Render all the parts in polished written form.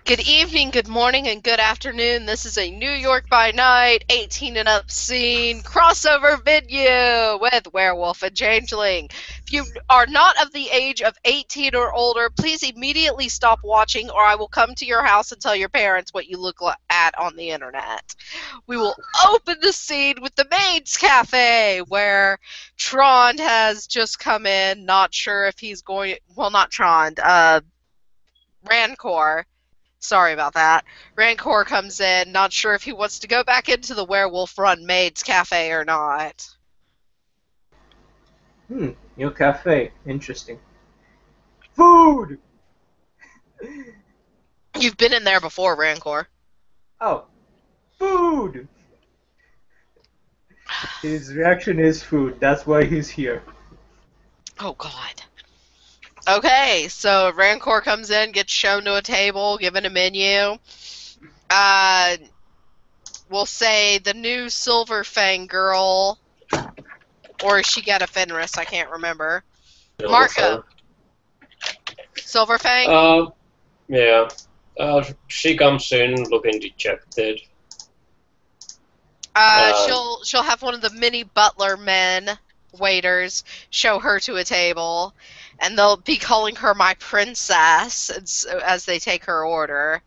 Good evening, good morning, and good afternoon. This is a New York by Night, 18 and up scene crossover video with Werewolf and Changeling. If you are not of the age of 18 or older, please immediately stop watching, or I will come to your house and tell your parents what you look at on the internet. We will open the scene with the Maids Cafe, where Trond has just come in, not sure if he's going. Well, not Trond, Rancor. Sorry about that. Rancor comes in, not sure if he wants to go back into the werewolf-run Maids Cafe or not. New cafe. Interesting. Food! You've been in there before, Rancor. Oh. Food! His reaction is food. That's why he's here. Oh, God. Okay, so Rancor comes in, gets shown to a table, given a menu. We'll say the new Silver Fang girl, or is she got a Fenris? I can't remember. Marco. Silver Fang? Yeah. She comes in looking dejected. She'll have one of the mini butler men, waiters, show her to a table, and they'll be calling her my princess as they take her order.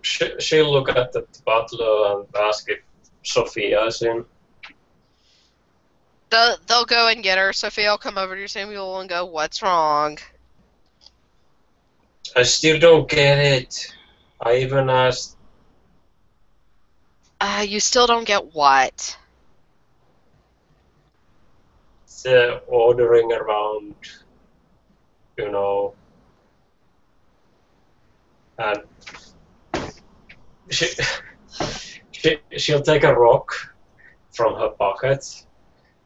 She'll look at the butler and ask if Sophia is in. They'll go and get her. Sophia will come over to your table and go, "What's wrong?" I still don't get it. I even asked. You still don't get what? The ordering around, you know, and she'll take a rock from her pocket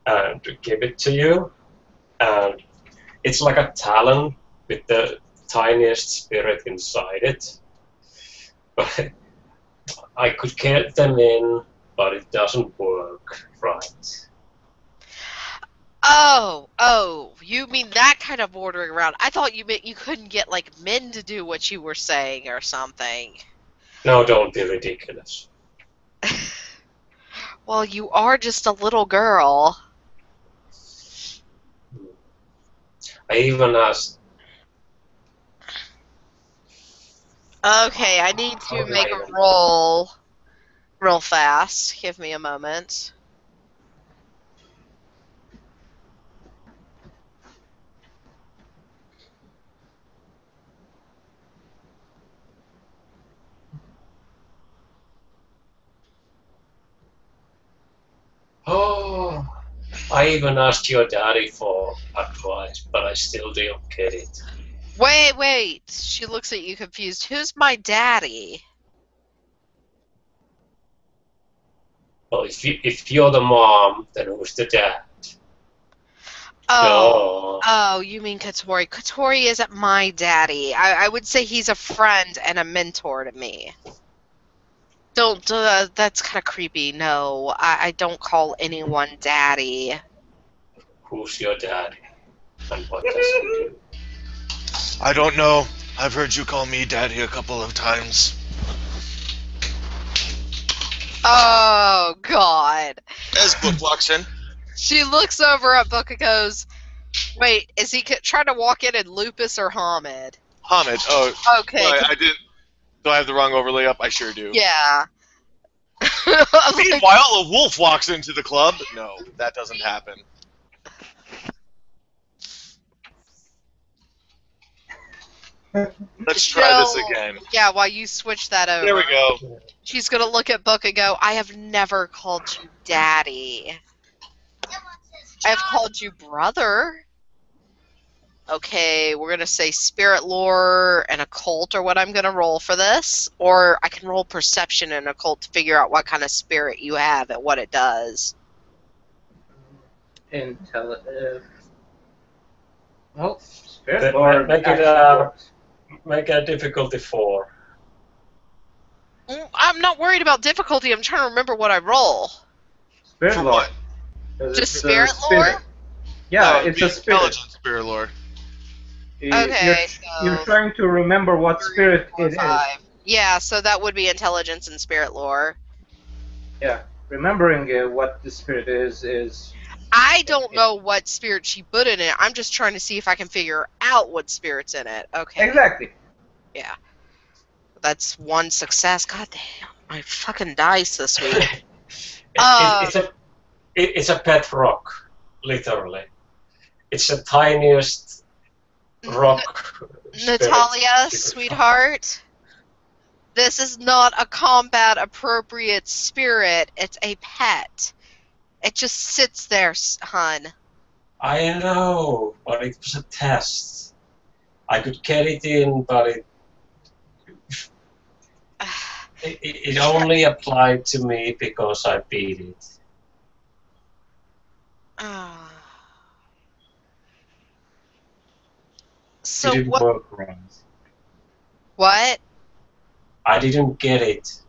and give it to you, and it's like a talon with the tiniest spirit inside it. But I could get them in, but it doesn't work right. Oh, you mean that kind of ordering around. I thought you meant you couldn't get, like, men to do what you were saying or something. No, don't be ridiculous. Well, you are just a little girl. I even asked. Okay, I need to make a roll real fast. Give me a moment. Oh, I even asked your daddy for advice, but I still don't get it. Wait. She looks at you confused. Who's my daddy? Well, if you're the mom, then who's the dad? Oh, you mean Katori. Katori isn't my daddy. I would say he's a friend and a mentor to me. Don't, that's kind of creepy. No, I don't call anyone daddy. Who's your daddy? And what does he do? I don't know. I've heard you call me daddy a couple of times. Oh, God. As Book walks in. She looks over at Book and goes, wait, is he trying to walk in Lupus or Hamid? Hamid. Oh, okay. I didn't. Do I have the wrong overlay up? I sure do. Yeah. Meanwhile, a wolf walks into the club. No, that doesn't happen. Let's try this again. Yeah, while you switch that over. There we go. She's going to look at Book and go, I have never called you daddy. I have called you brother. Okay, we're going to say spirit lore and occult or what I'm going to roll for this. Or I can roll perception and occult to figure out what kind of spirit you have and what it does. Well, spirit lore. Make a difficulty 4. I'm not worried about difficulty. I'm trying to remember what I roll. Spirit For lore. what? Just spirit lore? Yeah, It'd it's be a spirit. intelligent spirit lore. Okay, You're so trying to remember what 3, spirit 4, it is. 5. Yeah, so that would be intelligence and spirit lore. Yeah, remembering what the spirit is. I don't know what spirit she put in it. I'm just trying to see if I can figure out what spirit's in it. Okay. Exactly. Yeah. That's one success. God damn. My fucking dice this week. It's a pet rock, literally. It's the tiniest rock. Natalia, spirit. sweetheart, this is not a combat appropriate spirit. It's a pet. It just sits there, hun. I know, but it was a test. I could get it in, but it only applied to me because I beat it. So It didn't what? work right. What? I didn't get it.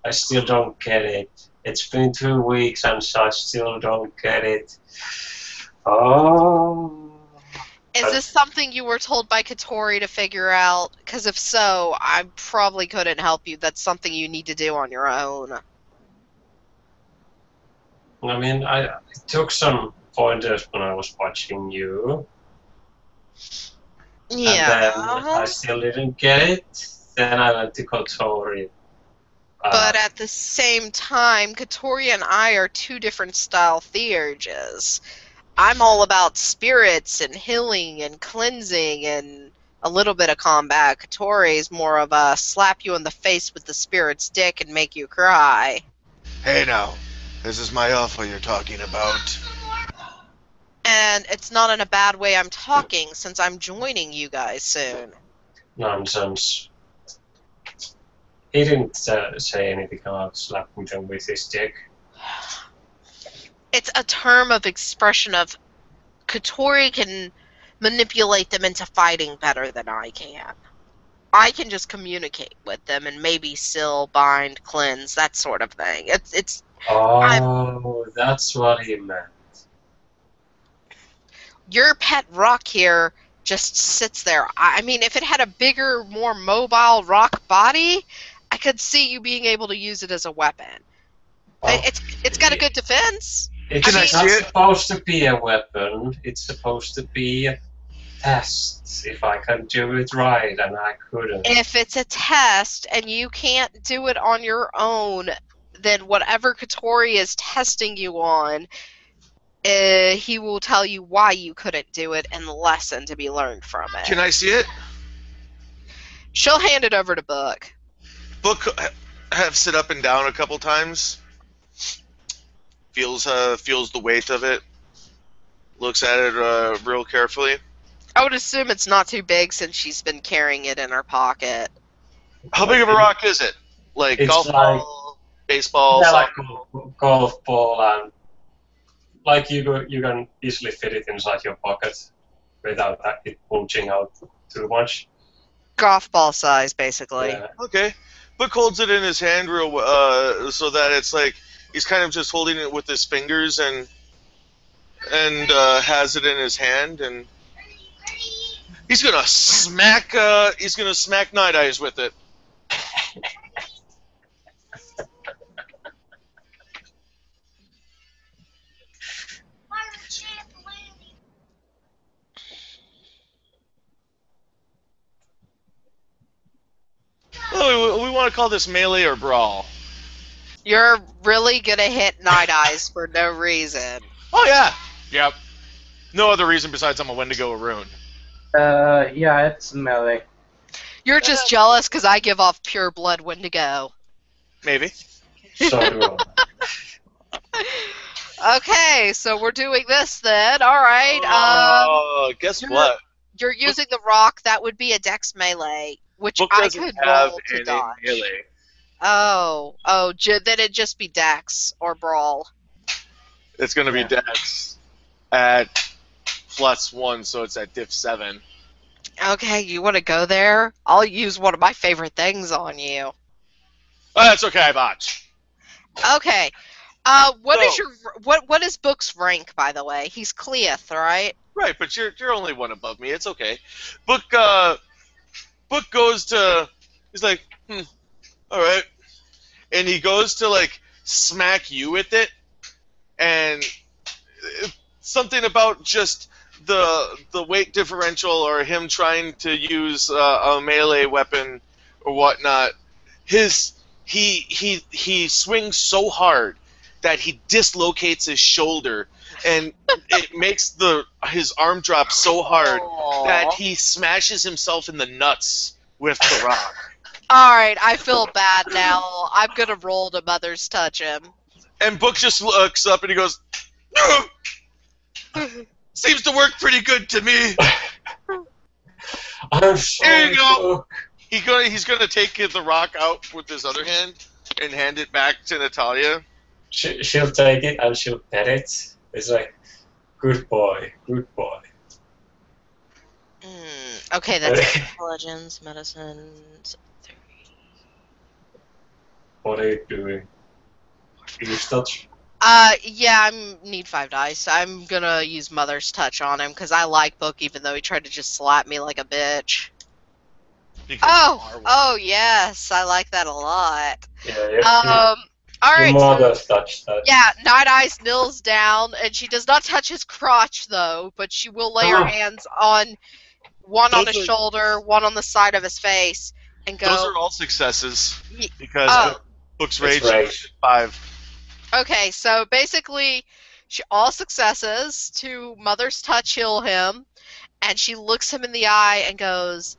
I still don't get it. It's been 2 weeks and I still don't get it. Oh. Is this something you were told by Katori to figure out? Because if so, I probably couldn't help you. That's something you need to do on your own. I mean, I took some pointers when I was watching you. Yeah. And then I still didn't get it. Then I went to Kotori. But at the same time, Katori and I are two different style theurges. I'm all about spirits and healing and cleansing and a little bit of combat. Katori is more of a slap you in the face with the spirit's dick and make you cry. Hey now, this is my offer you're talking about. And it's not in a bad way I'm talking, since I'm joining you guys soon. Nonsense. He didn't say anything about slapping them with his dick. It's a term of expression of Katori can manipulate them into fighting better than I can. I can just communicate with them and maybe still bind, cleanse, that sort of thing. That's what he meant. Your pet rock here just sits there. I mean, if it had a bigger, more mobile rock body, I could see you being able to use it as a weapon. It's got a good defense. It's Can I not see it? supposed to be a weapon. It's supposed to be a test. If I can do it right, and I couldn't. If it's a test and you can't do it on your own, then whatever Katori is testing you on, he will tell you why you couldn't do it and the lesson to be learned from it. Can I see it? She'll hand it over to Book. Book have sit up and down a couple times. Feels the weight of it. Looks at it real carefully. I would assume it's not too big since she's been carrying it in her pocket. How big of a rock is it? Like It's golf like- ball, baseball, Yeah, soccer? like golf ball, and like you can easily fit it inside your pocket without it bulging out too much. Golf ball size, basically. Yeah. Okay. Book holds it in his hand real so that it's like he's kind of just holding it with his fingers and has it in his hand, and he's gonna smack Nighteyes with it. Oh, we want to call this melee or brawl. You're really gonna hit Nighteyes for no reason. Oh yeah. Yep. No other reason besides I'm a Wendigo Rune. Yeah, it's melee. You're just jealous because I give off pure blood Wendigo. Maybe. So do I. Okay, so we're doing this then. All right. Guess you're- what? You're using the rock. That would be a dex melee, which Book I doesn't could have roll to any dodge. melee. Oh, then it'd just be dex or brawl. It's gonna be Dex at +1, so it's at diff 7. Okay, you want to go there? I'll use one of my favorite things on you. Oh, that's okay, I botch. Okay. What So- is your what is Book's rank, by the way? He's Cleith, right? Right, but you're only one above me. It's okay. Book Book goes to. He's like, all right, and he goes to like smack you with it, and something about just the weight differential or him trying to use a melee weapon or whatnot. He swings so hard that he dislocates his shoulder, and it makes his arm drop so hard that he smashes himself in the nuts with the rock. Alright, I feel bad now. I'm gonna roll to Mother's Touch him. And Book just looks up and he goes, seems to work pretty good to me. I'm sorry. Here you go. Book. He's gonna take the rock out with his other hand and hand it back to Natalia. She'll take it and she'll pet it. It's like, good boy, good boy. Okay, that's intelligence, medicine. What are you doing? Fierce touch? Yeah, I need 5 dice. I'm gonna use Mother's Touch on him because I like Book, even though he tried to just slap me like a bitch. Because you are one. Oh yes, I like that a lot. Yeah, Alright, your so, mother's touch that. yeah, Nighteyes kneels down, and she does not touch his crotch, though, but she will lay her hands on one on Those his are- shoulder, one on the side of his face, and go, Those are all successes Ye- because Oh. Book's It's rage rage. is 5. okay, so basically, all successes to Mother's Touch heal him, and she looks him in the eye and goes,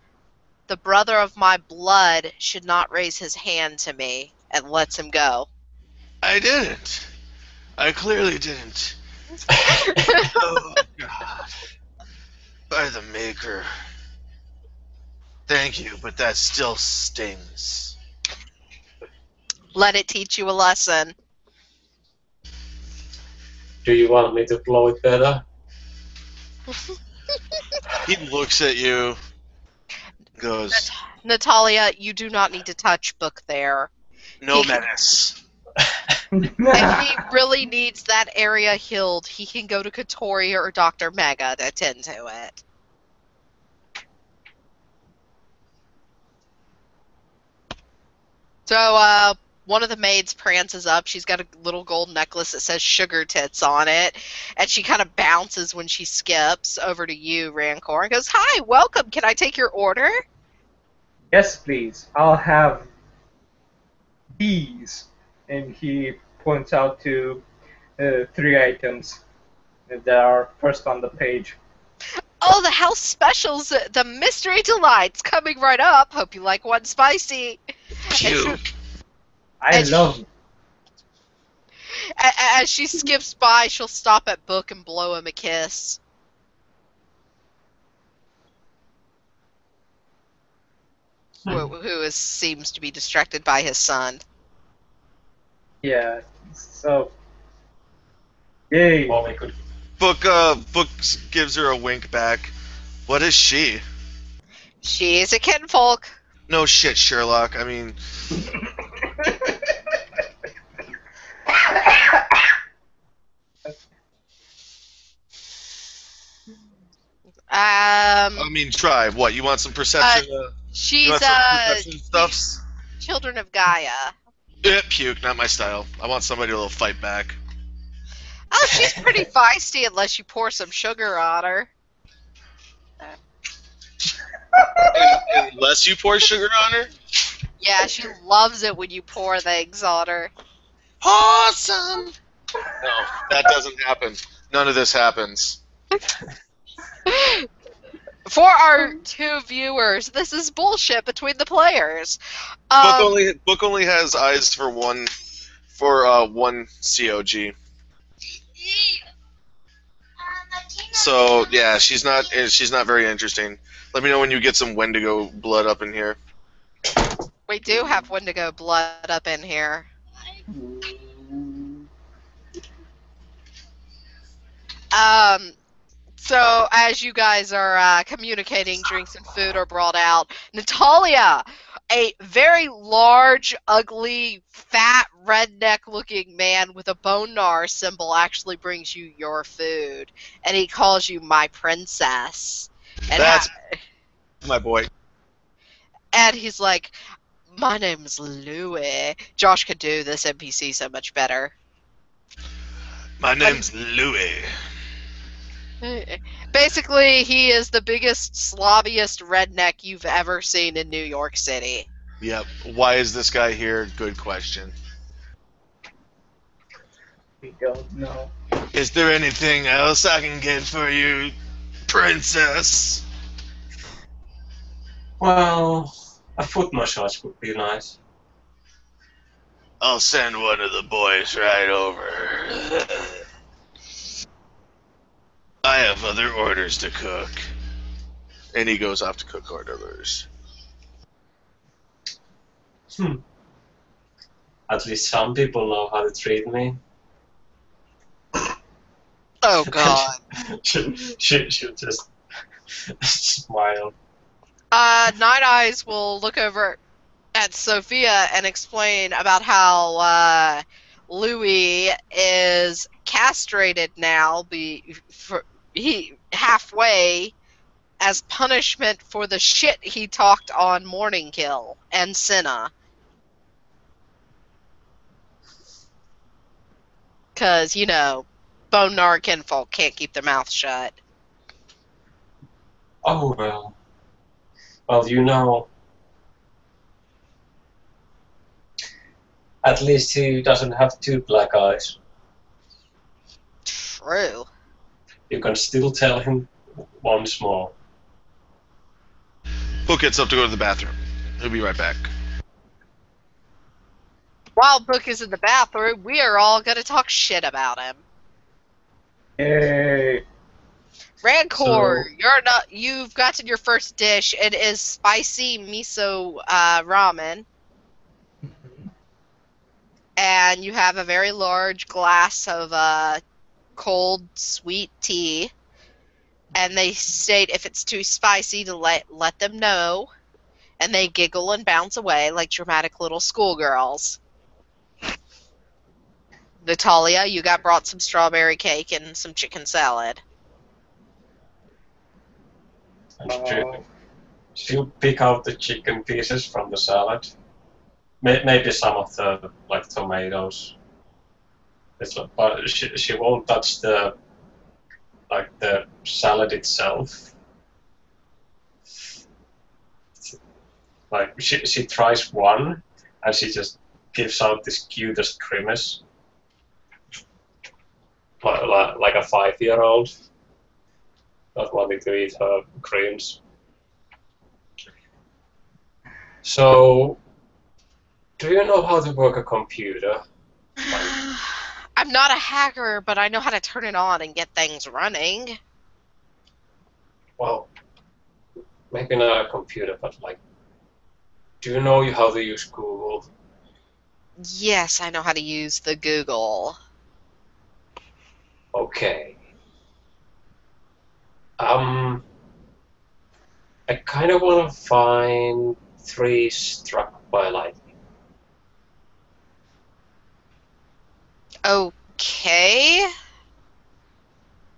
the brother of my blood should not raise his hand to me, and lets him go. I didn't. I clearly didn't. Oh God! By the Maker. Thank you, but that still stings. Let it teach you a lesson. Do you want me to blow it better? He looks at you, goes, Natalia, you do not need to touch Book there. "No He- menace." If he really needs that area healed, he can go to Katori or Dr. Mega to attend to it. So, one of the maids prances up. She's got a little gold necklace that says sugar tits on it. And she kind of bounces when she skips over to you, Rancor, and goes, hi, welcome. Can I take your order? Yes, please. I'll have these. And he points out to 3 items that are first on the page. Oh, the house specials, the mystery delights coming right up. Hope you like one spicy. Pew. I And love it. As she skips by, she'll stop at Book and blow him a kiss. Who seems to be distracted by his son. Yeah. So. Yay. Or we could. Book gives her a wink back. What is she? She is a kinfolk. No shit, Sherlock. I mean, try. What? You want some perception? You She's want some perception stuffs? children of Gaia. Puke, not my style. I want somebody to fight back. Oh, she's pretty feisty unless you pour some sugar on her. Unless you pour sugar on her. Yeah, she loves it when you pour things on her. Awesome. No, that doesn't happen. None of this happens. For our 2 viewers, this is bullshit between the players. Book only has eyes for one COG. So yeah, she's not very interesting. Let me know when you get some Wendigo blood up in here. We do have Wendigo blood up in here. So as you guys are communicating, drinks and food are brought out. Natalia, a very large, ugly, fat, redneck-looking man with a bonar symbol actually brings you your food, and he calls you my princess. And That's my boy. and he's like, my name's Louie. Josh could do this NPC so much better. My name's Louis. Basically, he is the biggest, slobbiest redneck you've ever seen in New York City. Yep. Why is this guy here? Good question. We don't know. Is there anything else I can get for you, princess? Well, a foot massage would be nice. I'll send one of the boys right over. I have other orders to cook. And he goes off to cook orders. At least some people know how to treat me. Oh, God. She'll just smile. Nighteyes will look over at Sophia and explain about how Louis is castrated now, he halfway, as punishment for the shit he talked on Morning Kill and Senna. Because, you know, Bonar kinfolk can't keep their mouth shut. Oh, well. Well, you know, at least he doesn't have two black eyes. True. You can still tell him once more. Book gets up to go to the bathroom. He'll be right back. While Book is in the bathroom, we are all going to talk shit about him. Yay! Rancor, you've gotten your first dish. It is spicy miso ramen. And you have a very large glass of cold, sweet tea. And they state if it's too spicy to let them know. And they giggle and bounce away like dramatic little schoolgirls. Natalia, you got brought some strawberry cake and some chicken salad. And she'll pick out the chicken pieces from the salad. Maybe some of the like tomatoes. But she won't touch the salad itself. Like she tries one and she just gives out this cutest grimace. Like a 5-year-old not wanting to eat her creams. So, do you know how to work a computer? I'm not a hacker, but I know how to turn it on and get things running. Well, maybe not a computer, but like, do you know how to use Google? Yes, I know how to use the Google. Okay. I kind of want to find 3 struck by lightning. Okay.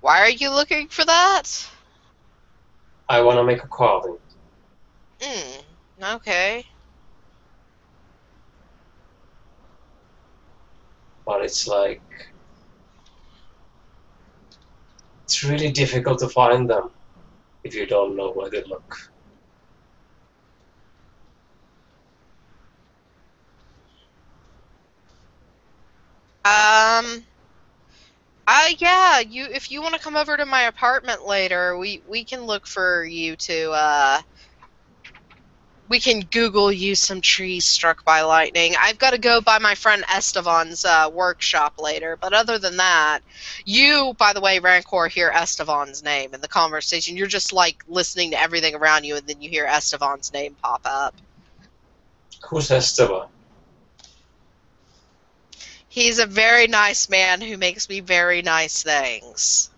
Why are you looking for that? I want to make a carving. Okay. But it's like, it's really difficult to find them if you don't know where to look. Yeah, if you want to come over to my apartment later, we can look for you to, we can Google you some trees struck by lightning. I've got to go by my friend Estevan's workshop later, but other than that, you, by the way, Rancor, hear Estevan's name in the conversation. You're just, like, listening to everything around you, and then you hear Estevan's name pop up. Who's Esteban? He's a very nice man who makes me very nice things.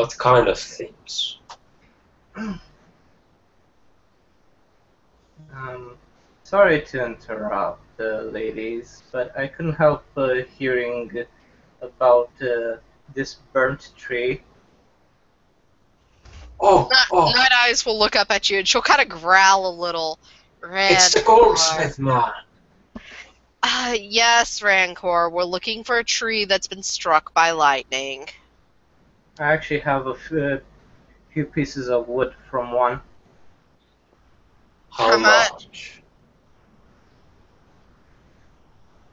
What kind of things? Sorry to interrupt, ladies, but I couldn't help hearing about this burnt tree. Oh, oh, Nighteyes will look up at you and she'll kind of growl a little. it's the Rancor. goldsmith man. Yes, Rancor. We're looking for a tree that's been struck by lightning. I actually have a few pieces of wood from one. How much?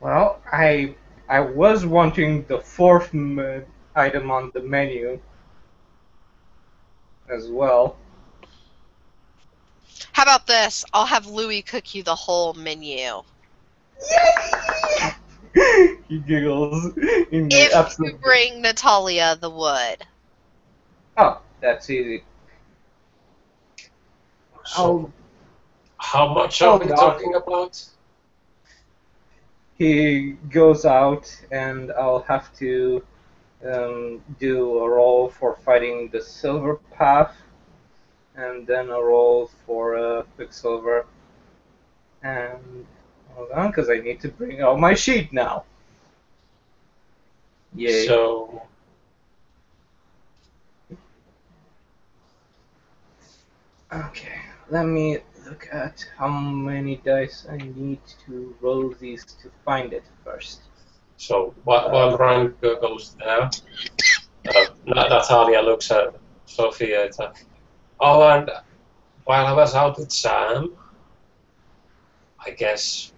Well, I was wanting the fourth item on the menu as well. How about this? I'll have Louis cook you the whole menu. He giggles in the If you absolute. bring Natalia the wood. Oh, that's easy. So, how much are we God. talking about? He goes out, and I'll have to do a roll for fighting the silver path, and then a roll for Quicksilver. And hold on, because I need to bring out my sheet now. Yay. So, Okay, let me look at how many dice I need to roll these to find it first. so while Ryan goes there, Natalia looks at Sophia. It's like, oh, and while I was out with Sam, I guess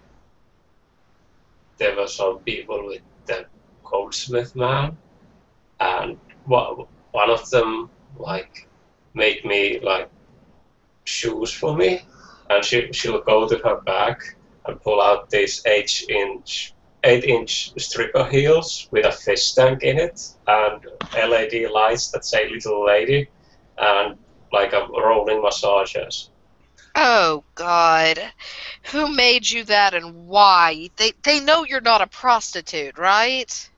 there were some people with the goldsmith man, and one of them like made me like shoes for me, and she'll go to her bag and pull out these 8-inch stripper heels with a fish tank in it and LED lights that say "little lady" and like a rolling massages. Oh, God. Who made you that and why? They know you're not a prostitute, right?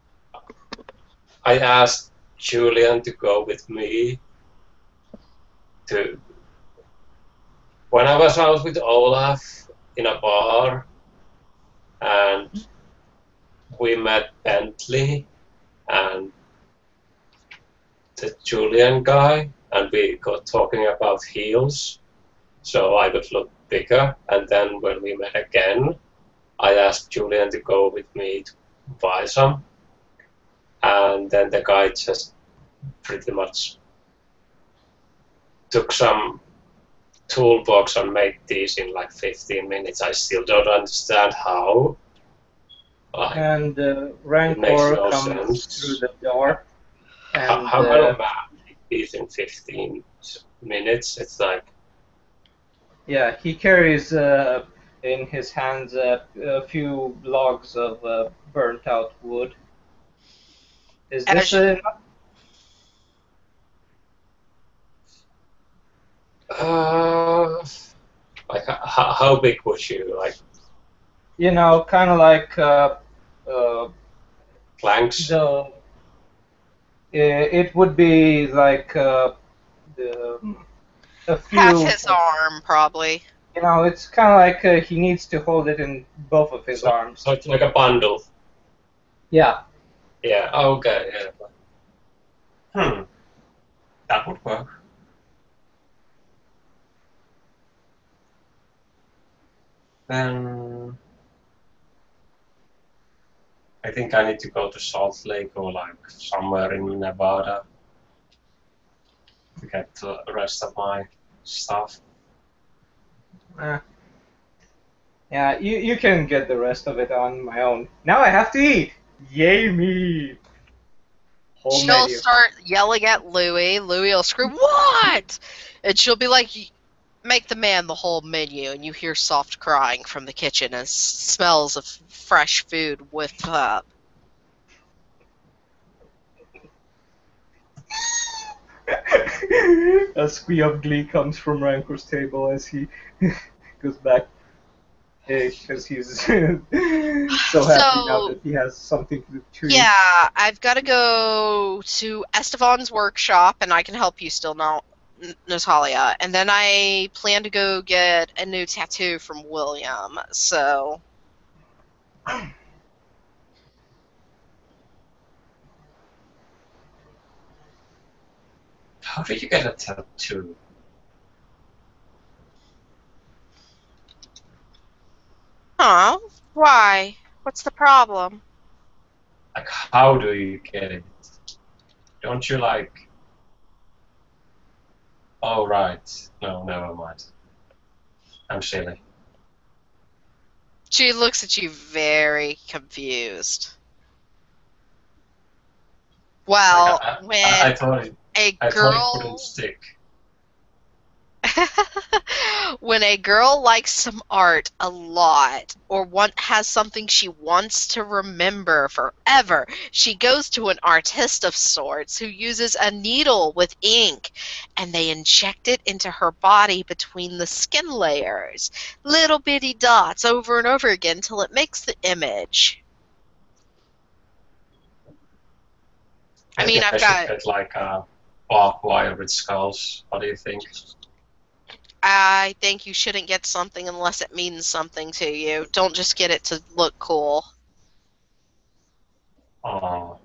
I asked Julian to go with me to. When I was out with Olaf in a bar, and we met Bentley and the Julian guy, and we got talking about heels, so I could look bigger. And then when we met again, I asked Julian to go with me to buy some, and then the guy just pretty much took some toolbox and made these in like 15 minutes. I still don't understand how. Like, And makes Rancor no comes sense. through the door. And how can a man make these in 15 minutes? It's like, yeah, he carries in his hands a few logs of burnt out wood. Is As this you- enough? like how big would you like You know, kind of like planks? it would be like a few. half his arm, probably. You know, it's kind of like he needs to hold it in both of his arms. So it's like a bundle. Yeah. Yeah. Okay. Yeah. That would work. Then I think I need to go to Salt Lake or like somewhere in Nevada to get the rest of my stuff. Yeah, you can get the rest of it on my own. Now I have to eat! Yay me! Whole She'll menu. start yelling at Louie. Louie will scream, "What?" And she'll be like, "Make the man the whole menu." And you hear soft crying from the kitchen as smells of fresh food whiff up. A squeal of glee comes from Rancor's table as he goes back. because he's so happy now So, that he has something to treat. yeah, I've got to go to Estevan's workshop, and I can help you still now, Natalia. And then I plan to go get a new tattoo from William. So, How do you get a tattoo? huh? Why? What's the problem? Like, how do you get it? Don't you like... Oh, right. No, never mind. I'm silly. She looks at you very confused. Well, when I thought it, a I thought it wouldn't girl stick. when a girl likes some art a lot or has something she wants to remember forever, she goes to an artist of sorts who uses a needle with ink, and they inject it into her body between the skin layers, little bitty dots over and over again till it makes the image. I Maybe mean, I've I should got get like a barbed wire with skulls. What do you think? I think you shouldn't get something unless it means something to you. Don't just get it to look cool. Oh,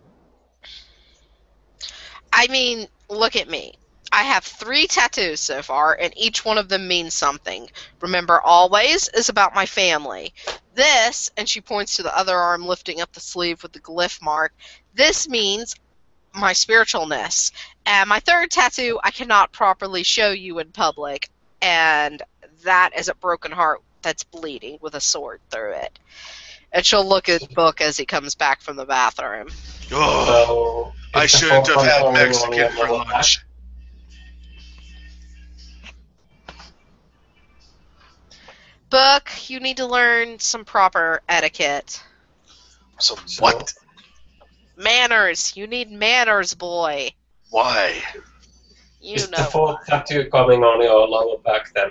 I mean, look at me. I have 3 tattoos so far, and each one of them means something. Remember, always is about my family. This, and she points to the other arm lifting up the sleeve with the glyph mark, this means my spiritualness. And my 3rd tattoo I cannot properly show you in public, and that is a broken heart that's bleeding with a sword through it. And she'll look at Book as he comes back from the bathroom. Oh, so I is the shouldn't have fourth one had only on Mexican your for lower back? lunch. Book, you need to learn some proper etiquette. So So- what? Manners. You need manners, boy. Why? You Is the know. fourth tattoo coming on your lower back then?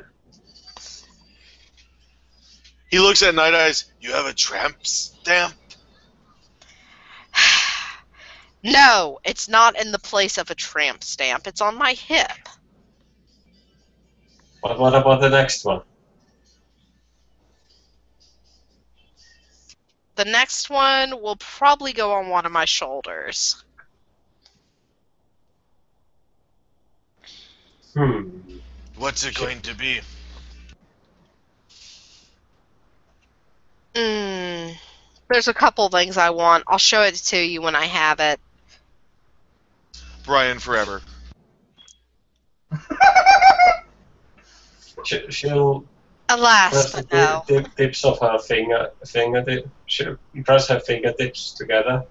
He looks at Nighteyes. You have a tramp stamp? No, it's not in the place of a tramp stamp. It's on my hip. What about the next one? The next one will probably go on one of my shoulders. What's it going to be? There's a couple things I want. I'll show it to you when I have it. Brian forever. She'll Alas, press but the no. tips of her fingertips. She'll press her fingertips together,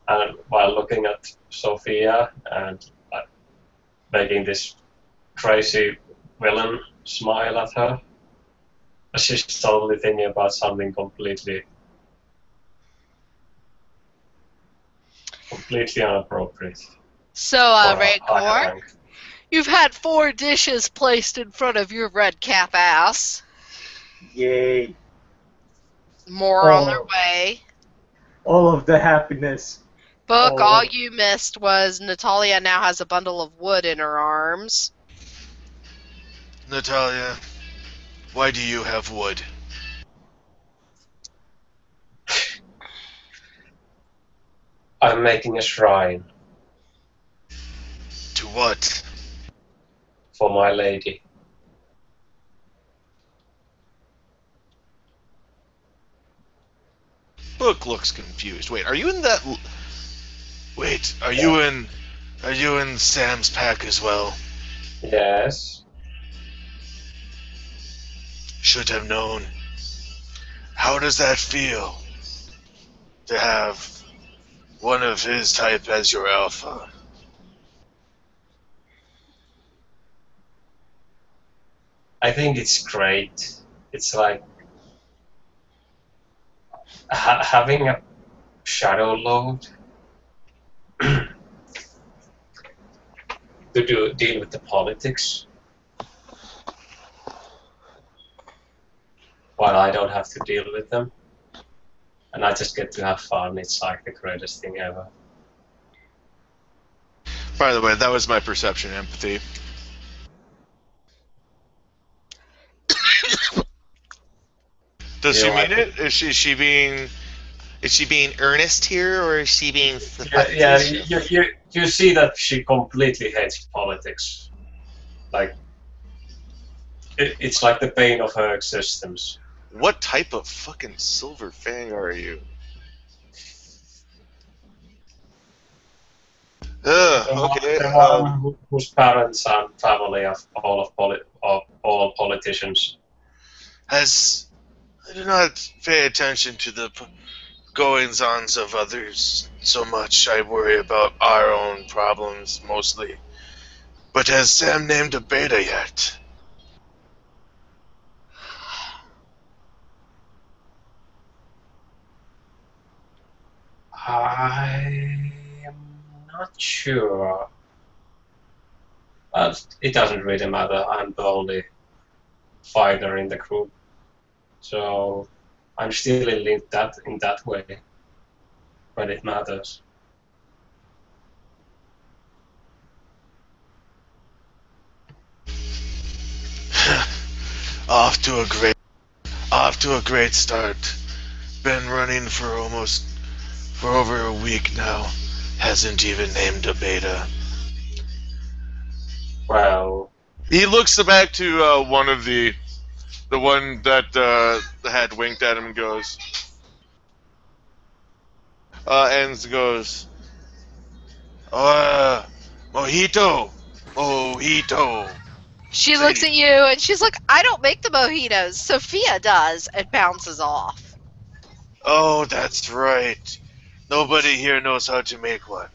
and while looking at Sophia and making this crazy villain smile at her. She's totally thinking about something completely inappropriate. So, for her Red higher Core, rank. you've had 4 dishes placed in front of your red cap ass. Yay! More on Oh. their way. All of the happiness. Book, Oh. all you missed was Natalia now has a bundle of wood in her arms. Natalia, why do you have wood? I'm making a shrine To what? for my lady. Book looks confused. Wait, are you in that? Wait, are you in Sam's pack as well? Yes. Should have known. How does that feel? To have one of his type as your alpha? I think it's great. It's like having a shadow load to deal with the politics while I don't have to deal with them. And I just get to have fun. It's like the greatest thing ever. By the way, that was my perception empathy. Does she mean it? Is she being earnest here, or is she being Yeah, you see that she completely hates politics. Like, it's like the bane of her existence. What type of fucking silver fang are you? Okay. The one whose parents and family of all politicians. I do not pay attention to the goings-ons of others so much. I worry about our own problems mostly. But has Sam named a beta yet? I am not sure. But it doesn't really matter. I'm the only fighter in the group, so I'm still in that way when it matters. Off to a great start. Been running for over a week now. Hasn't even named a beta. Well, He looks back to one of the one that had winked at him and goes, Mojito. She looks at you and she's like, I don't make the mojitos. Sophia does, and bounces off. Oh, that's right. Nobody here knows how to make one.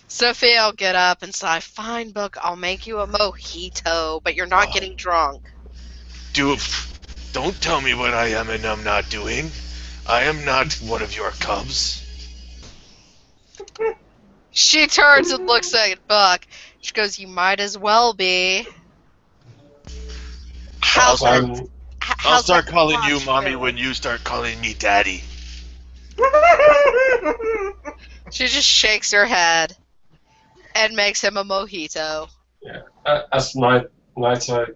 Sophia will get up and say, fine, Book, I'll make you a mojito, but you're not getting drunk. Don't tell me what I am and am not doing. I am not one of your cubs. She turns and looks at Buck. She goes, you might as well be. I'll How's start that calling you watch mommy feeling? when you start calling me daddy. She just shakes her head and makes him a mojito. yeah. As Nighteyes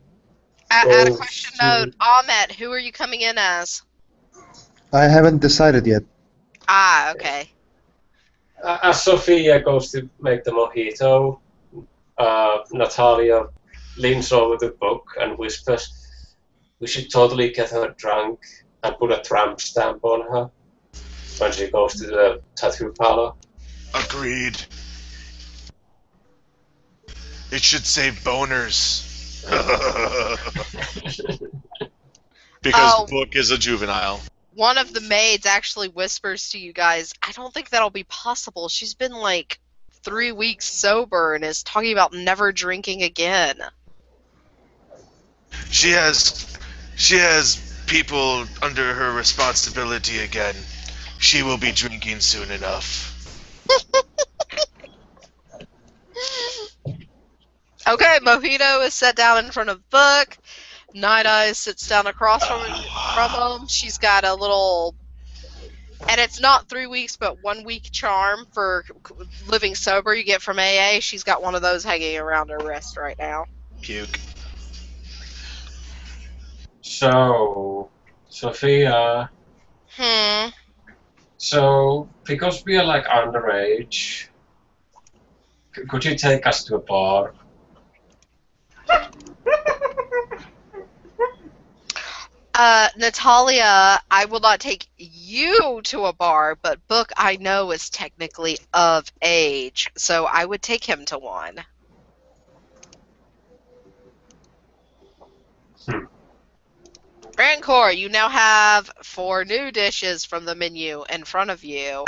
Add a question note. Ahmet, who are you coming in as? I haven't decided yet. Ah, okay. As Sophia goes to make the mojito, Natalia leans over the book and whispers, "We should totally get her drunk and put a tramp stamp on her when she goes to the tattoo parlor." Agreed. It should say boners. Because Book is a juvenile. One of the maids actually whispers to you guys, I don't think that'll be possible. She's been like 3 weeks sober and is talking about never drinking again. She has people under her responsibility again. She will be drinking soon enough. Okay, Mojito is set down in front of Book. Nighteyes sits down across from him. She's got a little, and it's not 3 weeks, but 1 week charm for living sober you get from AA. She's got one of those hanging around her wrist right now. Puke. So, Sophia, so because we are like underage, could you take us to a bar? Natalia, I will not take you to a bar, but Book I know is technically of age, so I would take him to one. Rancor, you now have 4 new dishes from the menu in front of you.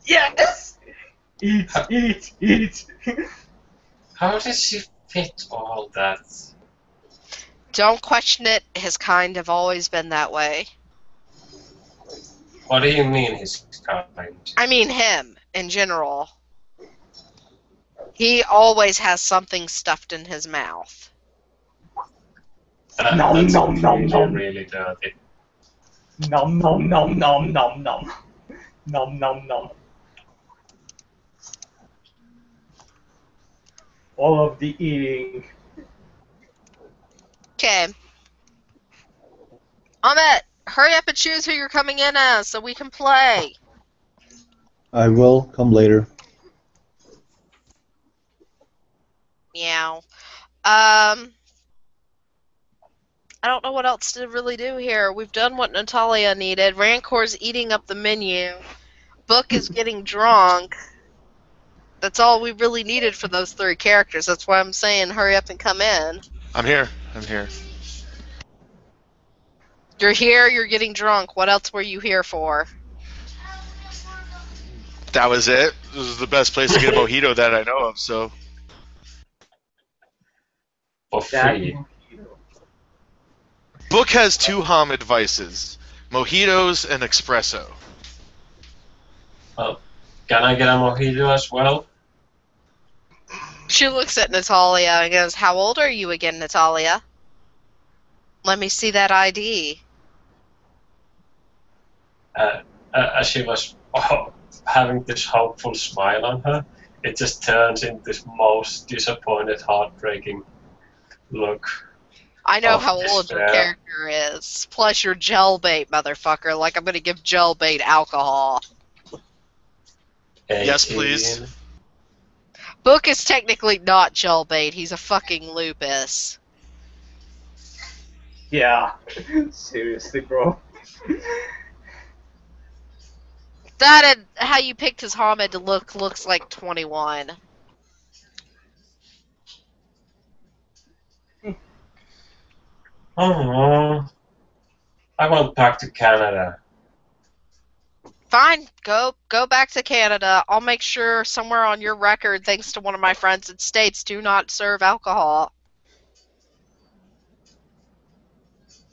Yes! Eat! How does she fit all that? Don't question it, his kind have always been that way. What do you mean his kind? I mean him, in general. He always has something stuffed in his mouth. Nom That's nom nom really, nom. really dirty. Nom nom nom nom nom nom. Nom nom nom. All of the eating. Okay. Ahmet, hurry up and choose who you're coming in as so we can play. I will come later. Meow. I don't know what else to really do here. We've done what Natalia needed. Rancor's eating up the menu. Book is getting drunk. That's all we really needed for those 3 characters. That's why I'm saying hurry up and come in. I'm here. I'm here. You're here, you're getting drunk. What else were you here for? That was it. This is the best place to get a mojito that I know of. So For That free. mojito. Book has 2 Hamid vices: mojitos and espresso. Can I get a mojito as well? She looks at Natalia and goes, "How old are you again, Natalia? Let me see that ID." As she was having this hopeful smile on her, it just turns into this most disappointed, heartbreaking look. I know Oh, how old your yeah. character is. Plus you're gel bait, motherfucker. Like I'm gonna give gel bait alcohol. Yes, please. 18. Book is technically not gel bait. He's a fucking lupus. Yeah. Seriously, bro. That and how you picked his Hamid to looks like 21. Oh, I went back to Canada. Fine, go back to Canada. I'll make sure somewhere on your record, thanks to one of my friends, it states do not serve alcohol.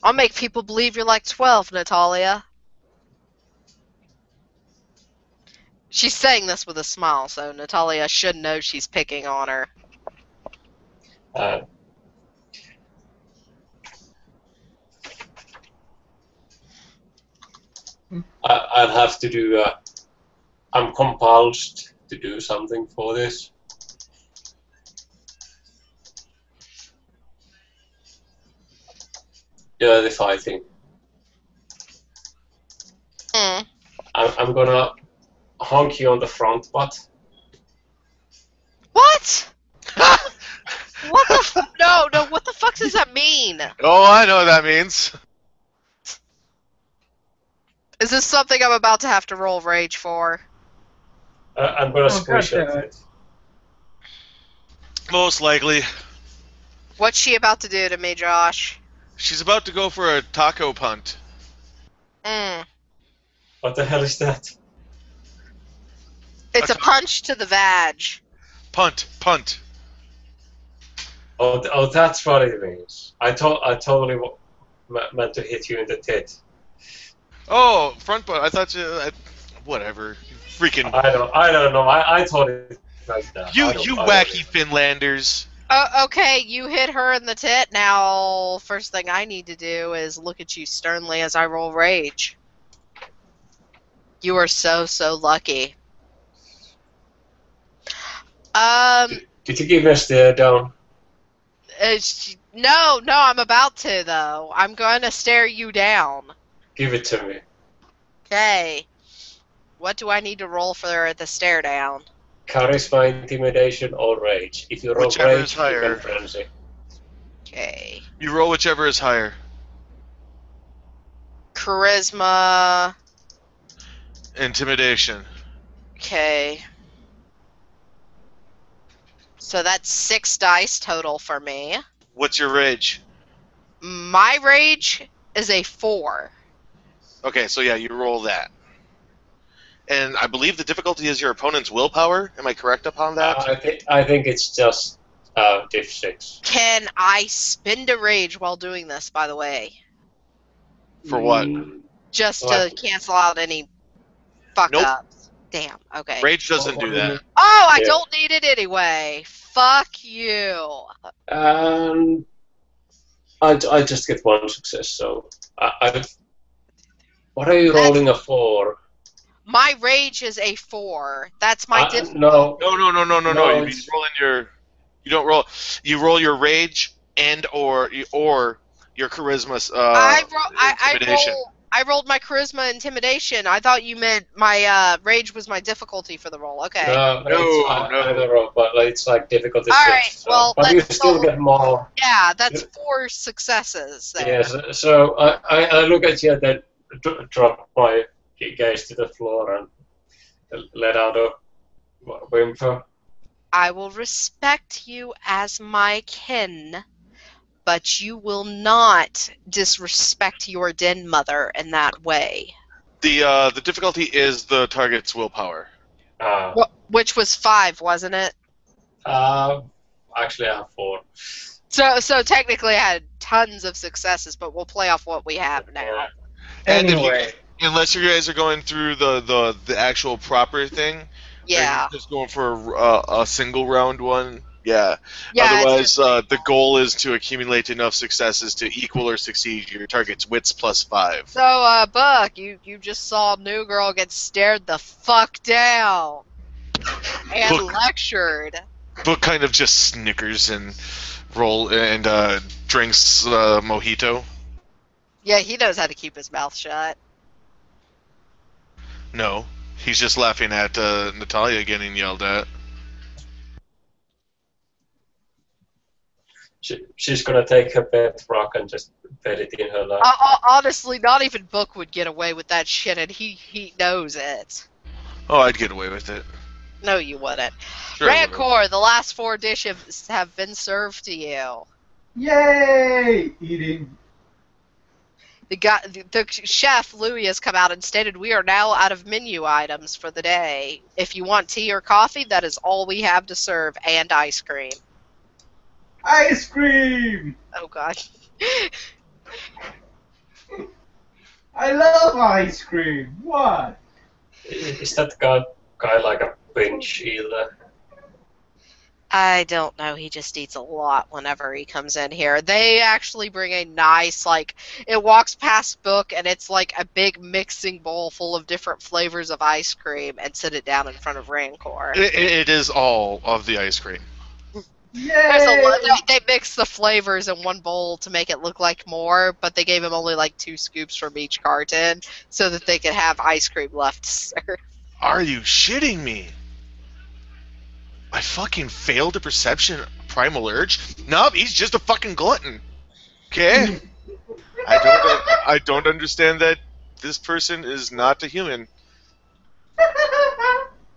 I'll make people believe you're like 12, Natalia. She's saying this with a smile, so Natalia should know she's picking on her. Uh, I'll have to do. I'm compelled to do something for this. Yeah, the fighting. Hmm. I'm gonna honk you on the front butt. What? What the no, what the fuck does that mean? Oh, I know what that means. Is this something I'm about to have to roll rage for? I'm gonna Oh, squish God damn it. it. Most likely. What's she about to do to me, Josh? She's about to go for a taco punt. Mm. What the hell is that? It's a punch to the vag. Punt. Oh, that's what it means. I totally meant to hit you in the tit. Oh, front butt. I thought you. Whatever. Freaking. I don't know. I thought it meant that. You I don't wacky know. Finlanders. Okay, you hit her in the tit. Now, first thing I need to do is look at you sternly as I roll rage. You are so lucky. Did you give me a stare down? No, I'm about to, though. I'm going to stare you down. Give it to me. Okay. What do I need to roll for the stare down? Charisma, intimidation, or rage. If you roll Whichever rage, is higher. you can frenzy. Okay. You roll whichever is higher. Charisma. Intimidation. Okay. So that's 6 dice total for me. What's your rage? My rage is a 4. Okay, so yeah, you roll that. And I believe the difficulty is your opponent's willpower. Am I correct upon that? I think it's just diff 6. Can I spend a rage while doing this, by the way? For what? Just What? to cancel out any fuck Nope. ups. Damn, okay. Rage doesn't do that. Oh, I Yeah. don't need it anyway. Fuck you. I just get one success, so I what are you That's, rolling a 4? my rage is a 4. That's my difficulty. No, No. no, You it's roll in your. You don't roll. You roll your rage and or your charisma intimidation. I rolled my charisma intimidation. I thought you meant my rage was my difficulty for the roll. Okay. no, it's No. either or, but it's like difficulty All 6. right. So, Well, but you let's still roll. get more. Yeah, that's 4 successes there. Yes. So I look at you and then drop my gaze to the floor and let out a whimper. I will respect you as my kin, but you will not disrespect your den mother in that way. The difficulty is the target's willpower. Which was 5, wasn't it? Actually, I have 4. So technically, I had tons of successes, but we'll play off what we have now. And Anyway, unless you guys are going through the actual proper thing, Yeah. you're just going for a single round one. Yeah. Yeah. Otherwise, the goal is to accumulate enough successes to equal or succeed your target's wits plus 5. So, Buck, you just saw New Girl get stared the fuck down and Book. lectured. Book kind of just snickers and drinks mojito. Yeah, he knows how to keep his mouth shut. No, he's just laughing at Natalia getting yelled at. She's gonna take her pet rock and just pet it in her lap. Honestly, not even Book would get away with that shit, and he knows it. Oh, I'd get away with it. No, you wouldn't. Sure I would've. Rancor, the last 4 dishes have been served to you. yay! Eating. The chef, Louis, has come out and stated we are now out of menu items for the day. If you want tea or coffee, that is all we have to serve, and ice cream. Ice cream! Oh, God. I love ice cream! What? Is that guy like a pinch either? I don't know. He just eats a lot whenever he comes in here. They actually bring a nice, it walks past Book, and it's like a big mixing bowl full of different flavors of ice cream, and sit it down in front of Rancor. It is all of the ice cream. Yay! They mix the flavors in one bowl to make it look like more, but they gave him only 2 scoops from each carton so that they could have ice cream left to serve. Are you shitting me? I fucking failed a perception primal urge? Nope, he's just a fucking glutton. Okay? I don't understand that this person is not a human.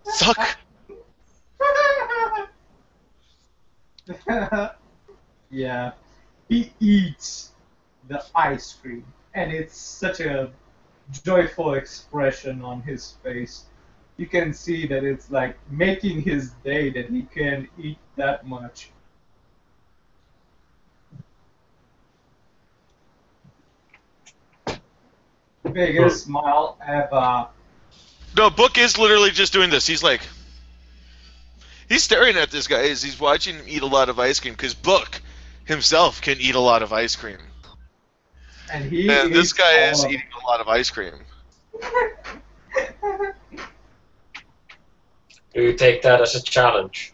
Suck. Yeah. He eats the ice cream, and it's such a joyful expression on his face. You can see that it's like making his day that he can eat that much. Biggest smile ever. No, Book is literally just doing this. He's staring at this guy as he's watching him eat a lot of ice cream, because Book himself can eat a lot of ice cream. And this eats guy all is of eating a lot of ice cream. Do you take that as a challenge?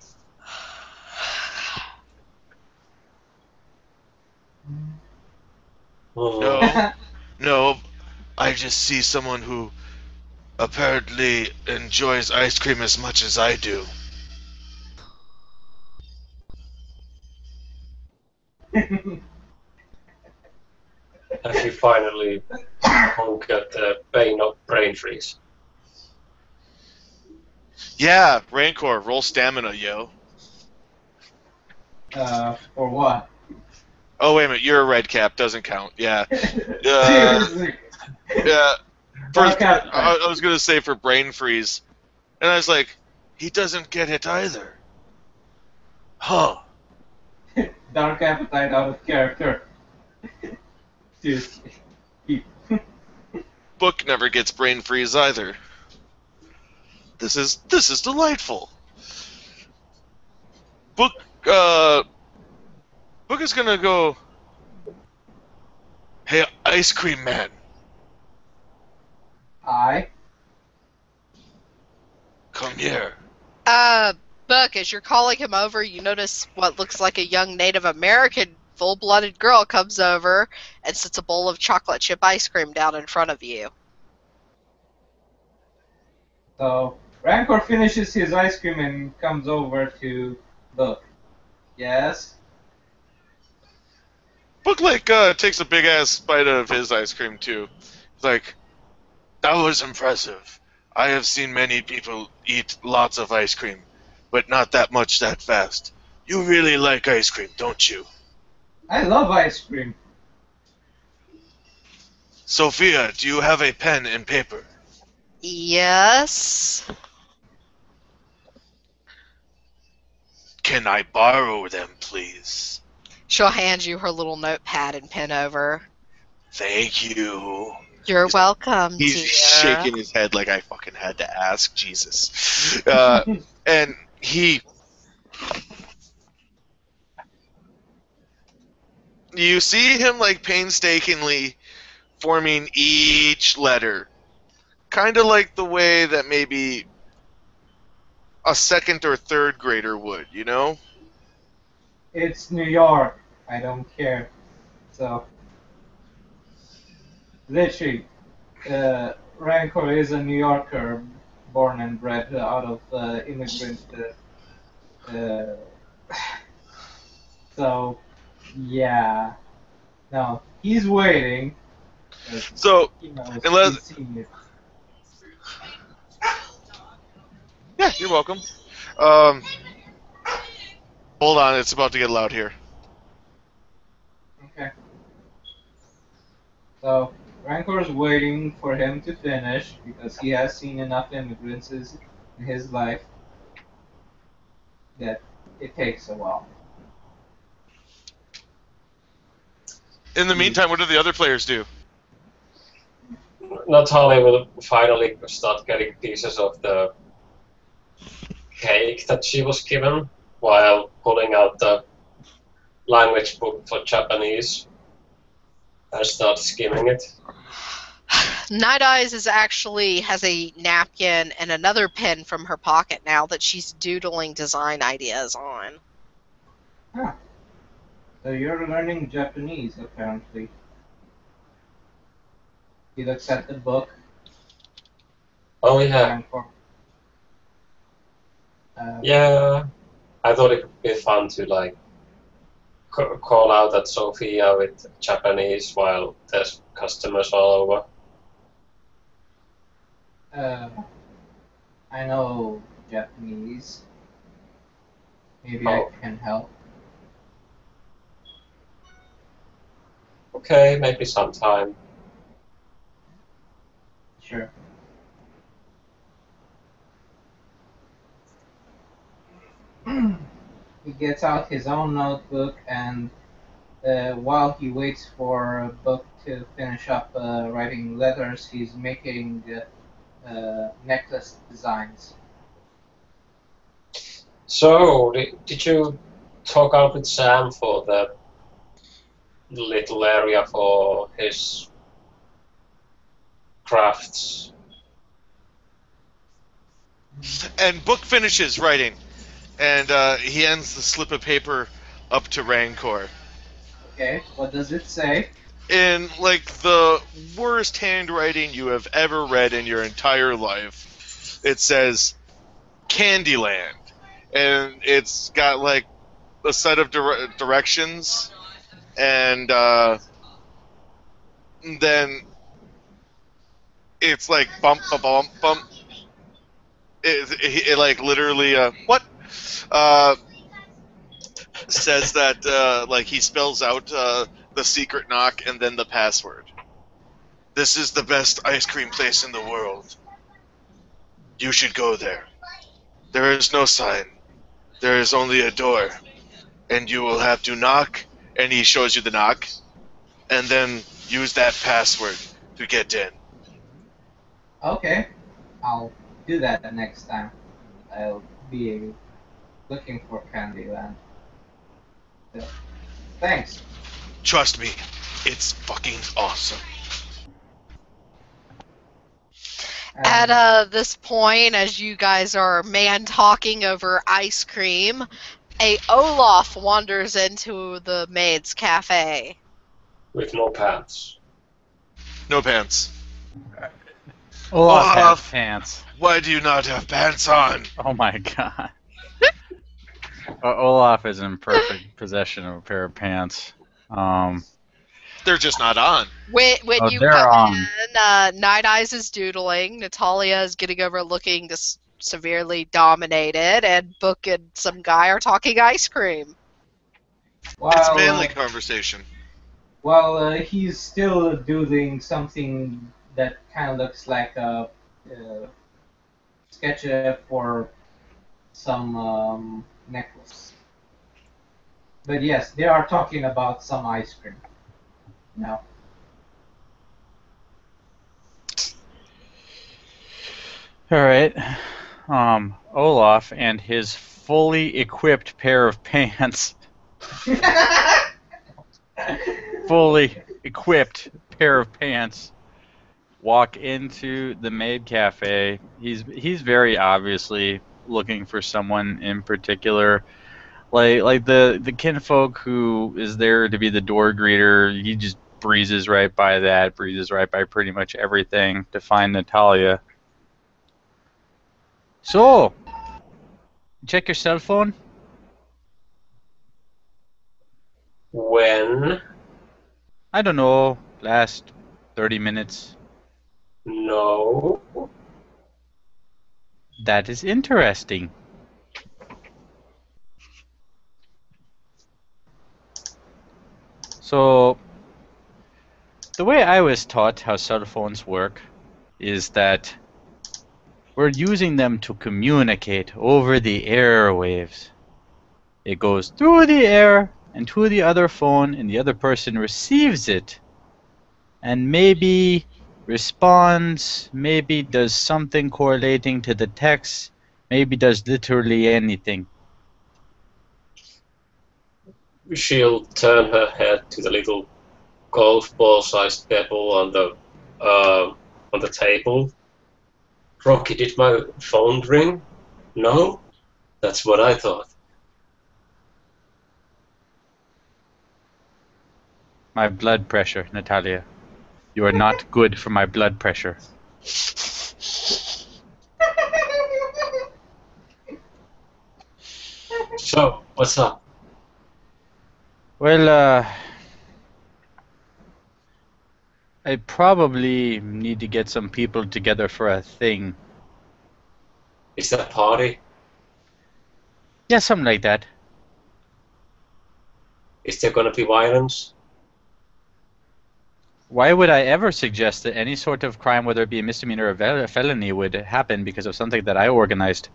No, no, I just see someone who apparently enjoys ice cream as much as I do. Have you finally conquered the pain of brain freeze? Yeah, Rancor, roll stamina, yo. For what? Oh, wait a minute, you're a red cap, doesn't count. Yeah. Seriously. Yeah. First, Okay. I was going to say for brain freeze, and I was like, he doesn't get it either. Huh. Dark appetite out of character. Seriously. Book never gets brain freeze either. This is delightful. Book is gonna go Hey, ice cream man, I. come here. Buck, as you're calling him over, you notice what looks like a young Native American full-blooded girl comes over and sets a bowl of chocolate chip ice cream down in front of you. So Rancor finishes his ice cream and comes over to Book. Yes. Book takes a big ass bite of his ice cream too. He's like, that was impressive. I have seen many people eat lots of ice cream, but not that much that fast. You really like ice cream, don't you? I love ice cream. Sophia, do you have a pen and paper? Yes. Can I borrow them, please? She'll hand you her little notepad and pen over. Thank you. You're welcome, He's dear. shaking his head like I fucking had to ask. Jesus. And you see him like painstakingly forming each letter, kind of like the way that maybe a second or third grader would, you know? It's New York. I don't care. So, literally, Rancor is a New Yorker, born and bred out of immigrant. Uh, so, yeah. No, he's waiting. So, He knows unless he's seen it. yeah, you're welcome. Um, hold on, it's about to get loud here. Okay. So, Rancor's waiting for him to finish because he has seen enough immigrants in his life that it takes a while. In the meantime, what do the other players do? Natalia will finally start getting pieces of the cake that she was given while pulling out the language book for Japanese and start skimming it. Nighteyes has a napkin and another pen from her pocket now that she's doodling design ideas on. Huh. So you're learning Japanese, apparently. He looks at the book. Oh yeah, Rancor. yeah. I thought it would be fun to like call out at Sophia with Japanese while there's customers all over. I know Japanese. Maybe Oh. I can help. Okay, maybe sometime. Sure. He gets out his own notebook, and while he waits for a book to finish up writing letters, he's making necklace designs. So, did you talk out with Sam for the little area for his crafts? And Book finishes writing, and he hands the slip of paper up to Rancor. Okay, what does it say? In like the worst handwriting you have ever read in your entire life, it says Candyland, and it's got like a set of directions, and then it's like bump a bump bump. It like literally what says that like he spells out the secret knock and then the password. This is the best ice cream place in the world. You should go there. There is no sign. There is only a door. And you will have to knock, and he shows you the knock, and then use that password to get in. Okay, I'll do that the next time. I'll be looking for Candyland. So, thanks. Trust me, it's fucking awesome. At this point, as you guys are man talking over ice cream, a Olaf wanders into the maid's cafe. With no pants. No pants. Olaf has Olaf! pants. Why do you not have pants on? Oh my god. Olaf is in perfect possession of a pair of pants. They're just not on. When you they're come on. in, Nighteyes is doodling, Natalia is getting over looking just severely dominated, and Book and some guy are talking ice cream. It's manly conversation. While he's still doing something that kind of looks like a sketch for some necklace. But yes, they are talking about some ice cream now. Alright. Olaf and his fully equipped pair of pants. Fully equipped pair of pants walk into the maid cafe. He's very obviously looking for someone in particular. Like the kinfolk who is there to be the door greeter, he just breezes right by that, breezes right by pretty much everything to find Natalia. So, check your cell phone? When? I don't know, last 30 minutes. No. That is interesting. So, the way I was taught how cell phones work is that we're using them to communicate over the airwaves. It goes through the air and to the other phone, and the other person receives it. And maybe responds, maybe does something correlating to the text, maybe does literally anything. She'll turn her head to the little golf ball-sized pebble on the table. Rocky, did my phone ring? No? That's what I thought. My blood pressure, Natalia. You are not good for my blood pressure. So, what's up? Well, I probably need to get some people together for a thing. Is that a party? Yeah, something like that. Is there gonna be violence? Why would I ever suggest that any sort of crime, whether it be a misdemeanor or a felony, would happen because of something that I organized?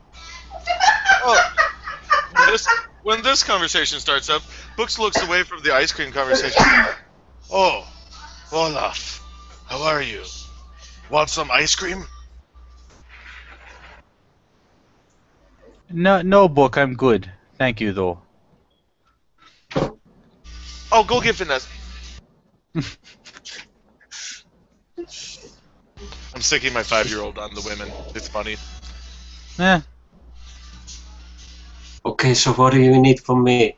Oh, when this conversation starts up, Books looks away from the ice cream conversation. Oh, Olaf, how are you? Want some ice cream? No, Book, I'm good. Thank you, though. Oh, go get Vanessa. I'm sticking my 5-year-old on the women. It's funny. Eh, Okay, so what do you need from me?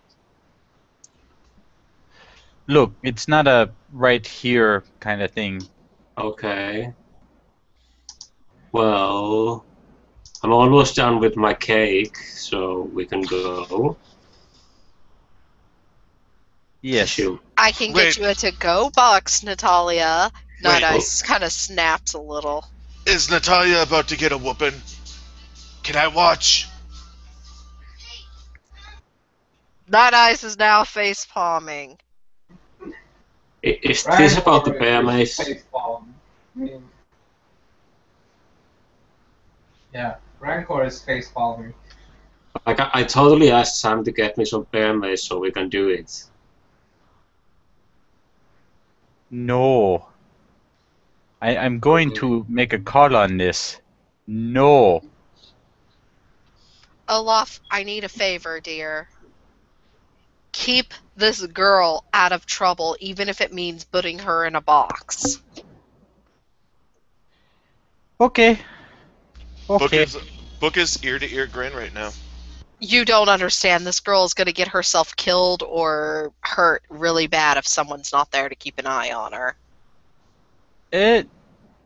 look, it's not a right here kind of thing. Okay. Well, I'm almost done with my cake, so we can go. Yes. She'll I can get Wait. you a to-go box, Natalia. Wait. Nighteyes kind of snaps a little. Is Natalia about to get a whooping? Can I watch? Nighteyes is now face palming. Is this about the bear mace? Facepalm. I mean, yeah, Rancor is facepalming. Like, I totally asked Sam to get me some bear mace so we can do it. No. I'm going to make a call on this. No. Olaf, I need a favor, dear. Keep this girl out of trouble, even if it means putting her in a box. Okay. Book Okay. is Book is ear to ear grin right now. You don't understand. This girl is going to get herself killed or hurt really bad if someone's not there to keep an eye on her. It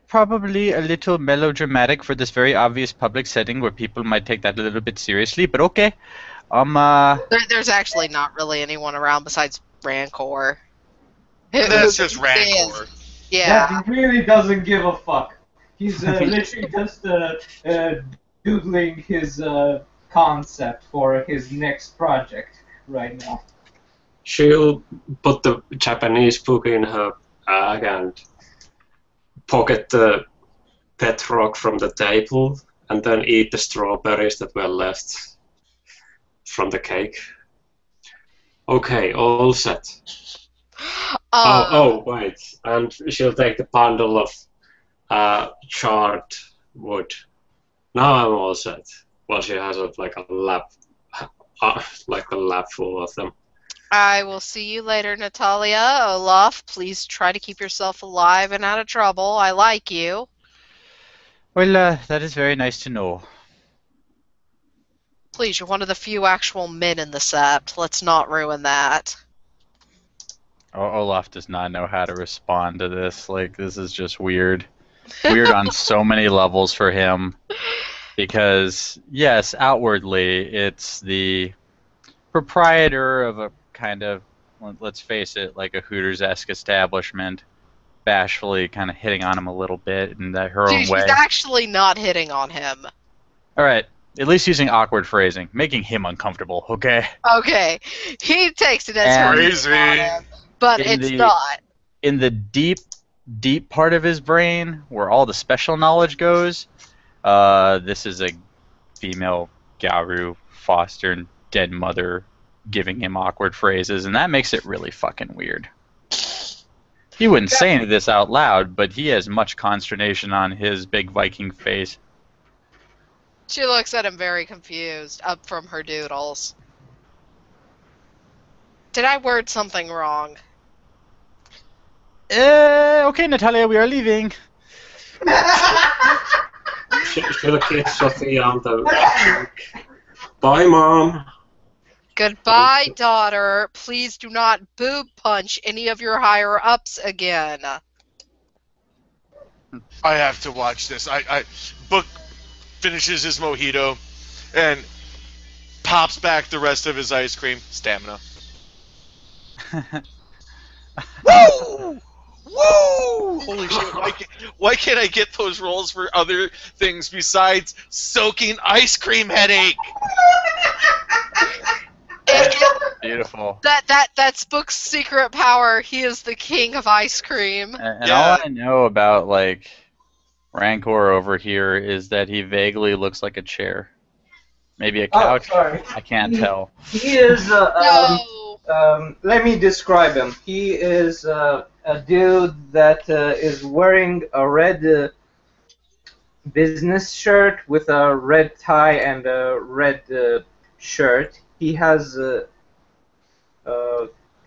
probably a little melodramatic for this very obvious public setting where people might take that a little bit seriously, but okay. There's actually not really anyone around besides Rancor. That's just Rancor. Yeah. That he really doesn't give a fuck. He's literally just doodling his concept for his next project right now. She'll put the Japanese book in her bag and pocket the pet rock from the table, and then eat the strawberries that were left from the cake. Okay, all set. Oh, wait. And she'll take the bundle of charred wood. Now I'm all set. Well, she has like a lap full of them. I will see you later, Natalia. Olaf, please try to keep yourself alive and out of trouble. I like you. Well, that is very nice to know. Please, you're one of the few actual men in the sept. Let's not ruin that. Olaf does not know how to respond to this. Like, this is just weird. Weird on so many levels for him. Because, yes, outwardly, it's the proprietor of a kind of, let's face it, like a Hooters-esque establishment, bashfully kind of hitting on him a little bit in her own way. She's actually not hitting on him. All right, at least using awkward phrasing, making him uncomfortable, okay? Okay, he takes it as her Crazy. hitting on him, but it's not. In the deep part of his brain, where all the special knowledge goes, this is a female Garu foster dead mother giving him awkward phrases, and that makes it really fucking weird. He wouldn't say any of this out loud, but he has much consternation on his big Viking face. She looks at him very confused, up from her doodles. Did I word something wrong? Okay, Natalia, we are leaving. She'll kiss Sophia on the... Bye, Mom. Goodbye, daughter. Please do not boob punch any of your higher-ups again. I have to watch this. Book finishes his mojito and pops back the rest of his ice cream. Stamina. Woo! Woo! Holy shit! Why can't I get those rolls for other things besides soaking ice cream headache? Beautiful. That's Book's secret power. He is the king of ice cream. And Yeah. all I know about, like, Rancor over here is that he vaguely looks like a chair. Maybe a couch? sorry. I can't tell. He is No. let me describe him. He is a dude that is wearing a red business shirt with a red tie and a red shirt. He has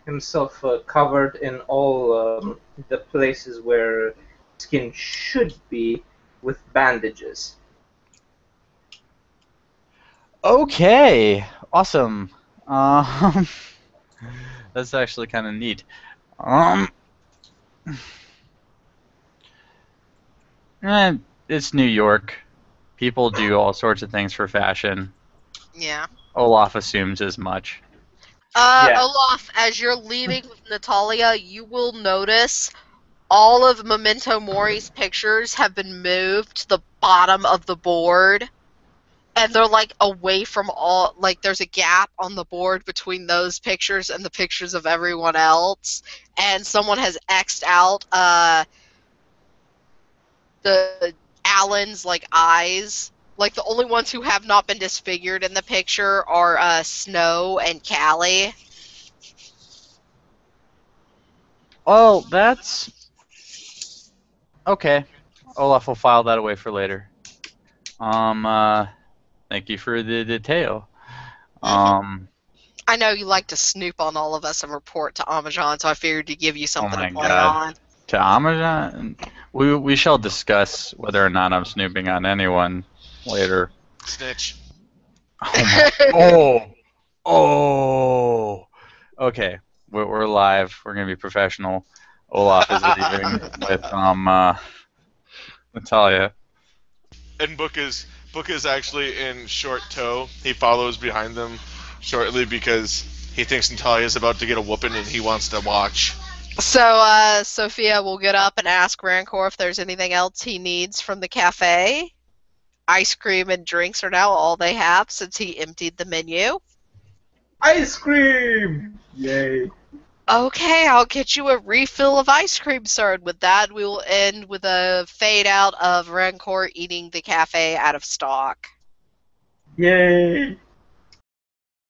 himself covered in all the places where skin should be with bandages. Okay, awesome. That's actually kind of neat. It's New York. People do all sorts of things for fashion. Yeah. Olaf assumes as much. Yeah. Olaf, as you're leaving with Natalia, you will notice all of Memento Mori's pictures have been moved to the bottom of the board. And they're, like, away from all... Like, there's a gap on the board between those pictures and the pictures of everyone else. And someone has X'd out the Alan's, like, eyes. Like, the only ones who have not been disfigured in the picture are Snow and Callie. Oh, that's... Okay. Olaf will file that away for later. Thank you for the detail. I know you like to snoop on all of us and report to Amajan, so I figured to give you Oh something to my play god. on. To Amajan? We shall discuss whether or not I'm snooping on anyone later. Snitch. Oh my. Oh! Okay, we're live. We're gonna be professional. Olaf is leaving with Natalia. And Book is actually in short tow. He follows behind them shortly because he thinks Natalia is about to get a whooping and he wants to watch. So, Sophia will get up and ask Rancor if there's anything else he needs from the cafe. Ice cream and drinks are now all they have since he emptied the menu. Ice cream! Yay. Okay, I'll get you a refill of ice cream, sir. And with that, we will end with a fade out of Rancor eating the cafe out of stock. Yay!